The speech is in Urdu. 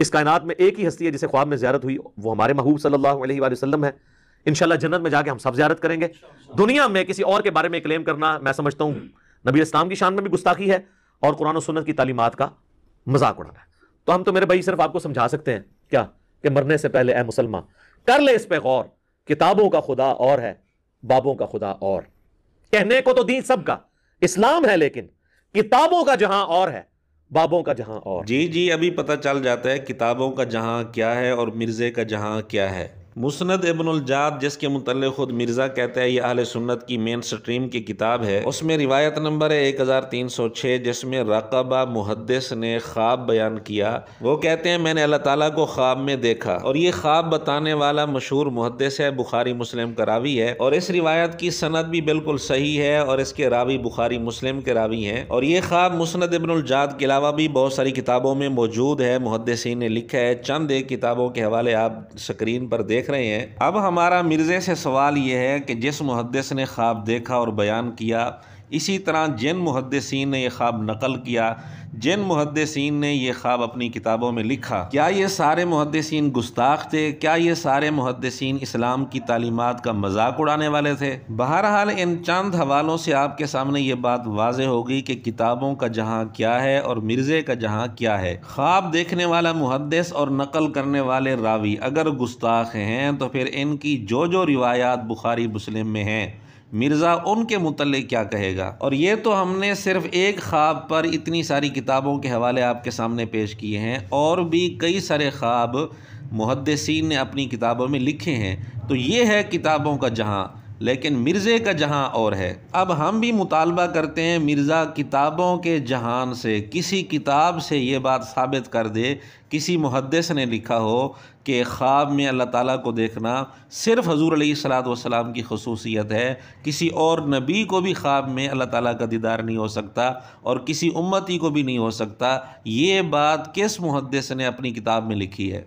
اس کائنات میں ایک ہی ہستی ہے جسے خواب میں زیارت ہوئی، وہ ہمارے محبوب صلی اللہ علیہ وآلہ وسلم ہے۔ انشاءاللہ جنت میں جا کے ہم سب زیارت کریں گے۔ دنیا میں کسی اور کے بارے میں کلیم کرنا میں سمجھتا ہوں نبی اسلام کی شان میں بھی گستاخی ہے اور قرآن و سنت کی تعلیمات کا مذاق اڑانا ہے۔ تو ہم تو میرے بھائی صرف آپ کو سمجھا سکتے ہیں کیا کہ مرنے سے پہلے اے مسلمان کر لے اس پہ غور، کتابوں کا خدا اور ہے، بابوں کا خدا اور۔ کہنے کو تو دین سب کا اسلام ہے، لیکن کتابوں کا جہاں اور ہے، بابوں کا جہاں اور۔ جی ابھی پتہ چل جاتا ہے کتابوں کا جہاں کیا ہے اور مرزے کا جہاں کیا ہے۔ مسند ابن الجاد، جس کے متعلق خود مرزا کہتا ہے یہ اہل سنت کی مین سٹریم کی کتاب ہے، اس میں روایت نمبر ہے 1306، جس میں رقبہ محدث نے خواب بیان کیا۔ وہ کہتے ہیں میں نے اللہ تعالیٰ کو خواب میں دیکھا، اور یہ خواب بتانے والا مشہور محدث ہے، بخاری مسلم کا راوی ہے، اور اس روایت کی سند بھی بالکل صحیح ہے، اور اس کے راوی بخاری مسلم کے راوی ہیں۔ اور یہ خواب مسند ابن الجاد کے علاوہ بھی بہت ساری کتابوں میں موجود ہے، محدثین نے لکھا ہے۔ چند ایک کتابوں کے حوالے آپ سکرین پر دیکھ رہے ہیں۔ اب ہمارا مرزے سے سوال یہ ہے کہ جس محدث نے خواب دیکھا اور بیان کیا، اسی طرح جن محدثین نے یہ خواب نقل کیا، جن محدثین نے یہ خواب اپنی کتابوں میں لکھا، کیا یہ سارے محدثین گستاخ تھے؟ کیا یہ سارے محدثین اسلام کی تعلیمات کا مذاق اڑانے والے تھے؟ بہرحال ان چند حوالوں سے آپ کے سامنے یہ بات واضح ہوگی کہ کتابوں کا جہاں کیا ہے اور مرزے کا جہاں کیا ہے۔ خواب دیکھنے والا محدث اور نقل کرنے والے راوی اگر گستاخ ہیں تو پھر ان کی جو روایات بخاری مسلم میں ہیں، مرزا ان کے متعلق کیا کہے گا؟ اور یہ تو ہم نے صرف ایک خواب پر اتنی ساری کتابوں کے حوالے آپ کے سامنے پیش کیے ہیں، اور بھی کئی سارے خواب محدثین نے اپنی کتابوں میں لکھے ہیں۔ تو یہ ہے کتابوں کا جہاں، لیکن مرزے کا جہاں اور ہے۔ اب ہم بھی مطالبہ کرتے ہیں مرزا کتابوں کے جہان سے کسی کتاب سے یہ بات ثابت کر دے، کسی محدث نے لکھا ہو کہ خواب میں اللہ تعالیٰ کو دیکھنا صرف حضور علیہ الصلوۃ والسلام کی خصوصیت ہے، کسی اور نبی کو بھی خواب میں اللہ تعالیٰ کا دیدار نہیں ہو سکتا، اور کسی امتی کو بھی نہیں ہو سکتا۔ یہ بات کس محدث نے اپنی کتاب میں لکھی ہے؟